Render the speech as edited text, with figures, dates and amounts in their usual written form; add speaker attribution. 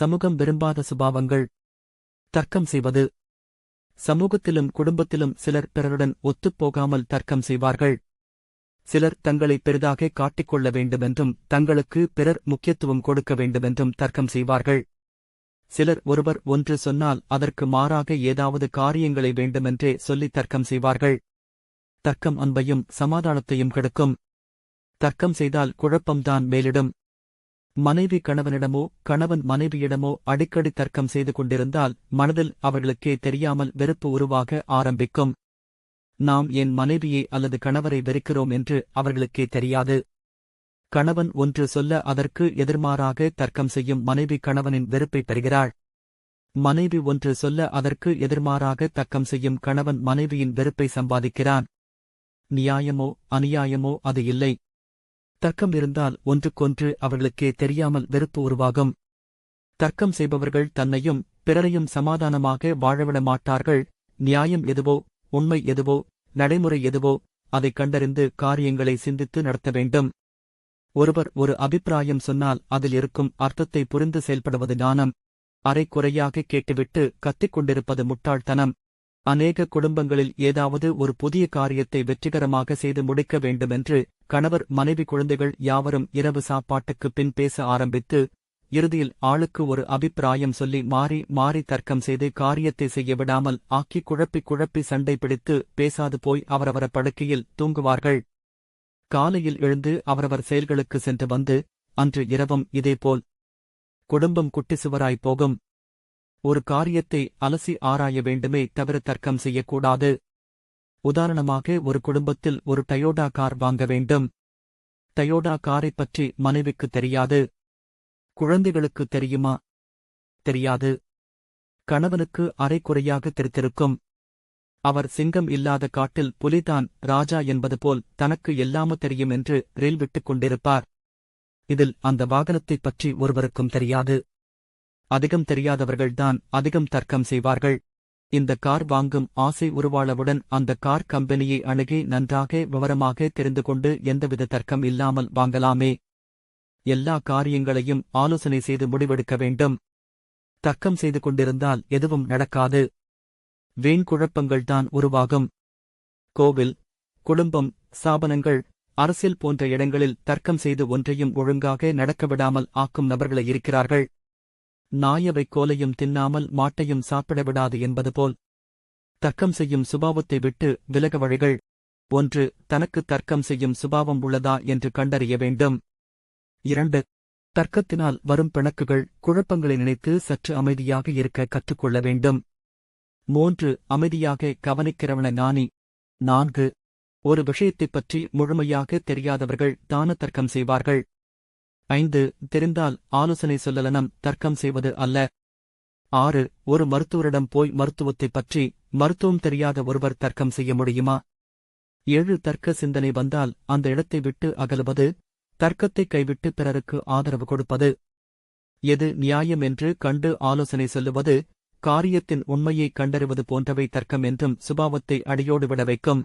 Speaker 1: சமூகம் விரும்பாத சுபாவங்கள். தர்க்கம் செய்வது. சமூகத்திலும் குடும்பத்திலும் சிலர் பிறருடன் ஒத்துப்போகாமல் தர்க்கம் செய்வார்கள். சிலர் தங்களை பெரிதாக காட்டிக்கொள்ள வேண்டுமென்றும் தங்களுக்கு பிறர் முக்கியத்துவம் கொடுக்க வேண்டுமென்றும் தர்க்கம் செய்வார்கள். சிலர் ஒருவர் ஒன்று சொன்னால் அதற்கு மாறாக ஏதாவது காரியங்களை வேண்டுமென்றே சொல்லி தர்க்கம் செய்வார்கள். தர்க்கம் அன்பையும் சமாதானத்தையும் கெடுக்கும். தர்க்கம் செய்தால் குழப்பம்தான் மேலிடும். மனைவி கணவனிடமோ கணவன் மனைவியிடமோ அடிக்கடி தர்க்கம் செய்து கொண்டிருந்தால் மனதில் அவர்களுக்கே தெரியாமல் வெறுப்பு உருவாக ஆரம்பிக்கும். நாம் என் மனைவியை அல்லது கணவரை வெறுக்கிறோம் என்று அவர்களுக்கே தெரியாது. கணவன் ஒன்று சொல்ல அதற்கு எதிர்மாறாக தர்க்கம் செய்யும் மனைவி கணவனின் வெறுப்பை பெறுகிறாள். மனைவி ஒன்று சொல்ல அதற்கு எதிர்மாறாக தர்க்கம் செய்யும் கணவன் மனைவியின் வெறுப்பை சம்பாதிக்கிறான். நியாயமோ அநியாயமோ அது இல்லை. தர்க்கம் இருந்தால் ஒன்றுக்கொன்று அவர்களுக்கே தெரியாமல் வெறுப்பு உருவாகும். தர்க்கம் செய்பவர்கள் தன்னையும் பிறரையும் சமாதானமாக வாழவிட மாட்டார்கள். நியாயம் எதுவோ, உண்மை எதுவோ, நடைமுறை எதுவோ அதைக் கண்டறிந்து காரியங்களை சிந்தித்து நடத்த வேண்டும். ஒருவர் ஒரு அபிப்பிராயம் சொன்னால் அதில் இருக்கும் அர்த்தத்தை புரிந்து செயல்படுவது ஞானம். அரைக்குறையாக கேட்டுவிட்டு கத்திக் கொண்டிருப்பது முட்டாள்தனம். அநேக குடும்பங்களில் ஏதாவது ஒரு புதிய காரியத்தை வெற்றிகரமாக செய்து முடிக்க வேண்டுமென்று கணவர் மனைவி குழந்தைகள் யாவரும் இரவு சாப்பாட்டுக்குப் பின் பேச ஆரம்பித்து இறுதியில் ஆளுக்கு ஒரு அபிப்பிராயம் சொல்லி மாறி மாறி தர்க்கம் செய்து காரியத்தை செய்ய விடாமல் ஆக்கி குழப்பி சண்டை பிடித்து பேசாது போய் அவரவர படுக்கையில் தூங்குவார்கள். காலையில் எழுந்து அவரவர் செயல்களுக்கு சென்று வந்து அன்று இரவும் இதேபோல் குடும்பம் குட்டி சுவராய் போகும். ஒரு காரியத்தை அலசி ஆராய வேண்டுமே தவிர தர்க்கம் செய்யக்கூடாது. உதாரணமாக ஒரு குடும்பத்தில் ஒரு டயோடா கார் வாங்க வேண்டும். டயோடா காரைப் பற்றி மனைவிக்கு தெரியாது. குழந்தைகளுக்கு தெரியுமா? தெரியாது. கணவனுக்கு அரைக்குறையாக தெரிந்திருக்கும். அவர் சிங்கம் இல்லாத காட்டில் புலிதான் ராஜா என்பது போல் தனக்கு எல்லாமோ தெரியும் என்று ரயில் விட்டுக் கொண்டிருப்பார். இதில் அந்த வாகனத்தைப் பற்றி ஒருவருக்கும் தெரியாது. அதிகம் தெரியாதவர்கள்தான் அதிகம் தர்க்கம் செய்வார்கள். இந்த கார் வாங்கும் ஆசை உருவாளவுடன் அந்த கார் கம்பெனியை அணுகி நன்றாக விவரமாக தெரிந்து கொண்டு எந்தவித தர்க்கம் இல்லாமல் வாங்கலாமே. எல்லா காரியங்களையும் ஆலோசனை செய்து முடிவெடுக்க வேண்டும். தர்க்கம் செய்து கொண்டிருந்தால் எதுவும் நடக்காது. வீண் குழப்பங்கள்தான் உருவாகும். கோவில், குடும்பம், ஸ்தாபனங்கள், அரசியல் போன்ற இடங்களில் தர்க்கம் செய்து ஒன்றையும் ஒழுங்காக நடக்கவிடாமல் ஆக்கும் நபர்களை இருக்கிறார்கள். நாயவை கோலையும் தின்னாமல் மாட்டையும் சாப்பிட விடாது என்பது போல் தர்க்கம் செய்யும் சுபாவத்தை விட்டு விலக வழிகள். 1. தனக்கு தர்க்கம் செய்யும் சுபாவம் உள்ளதா என்று கண்டறிய வேண்டும். 2. தர்க்கத்தினால் வரும் பிணக்குகள், குழப்பங்களை நினைத்து சற்று அமைதியாக இருக்க கற்றுக்கொள்ள வேண்டும். 3. அமைதியாக கவனிக்கிறவன ஞானி. 4. ஒரு விஷயத்தைப் பற்றி முழுமையாக தெரியாதவர்கள் தான தர்க்கம் செய்வார்கள். 5. தெரிந்தால் ஆலோசனை சொல்லலனம் தர்க்கம் செய்வது அல்ல. 6. ஒரு மருத்துவரிடம் போய் மருத்துவத்தைப் பற்றி மருத்துவம் தெரியாத ஒருவர் தர்க்கம் செய்ய முடியுமா? 7. தர்க்க சிந்தனை வந்தால் அந்த இடத்தை விட்டு அகலுவது, தர்க்கத்தை கைவிட்டு பிறருக்கு ஆதரவு கொடுப்பது. எது நியாயம் என்று கண்டு ஆலோசனை சொல்லுவது, காரியத்தின் உண்மையை கண்டறிவது போன்றவை தர்க்கம் என்றும் சுபாவத்தை அடியோடு விட வைக்கும்.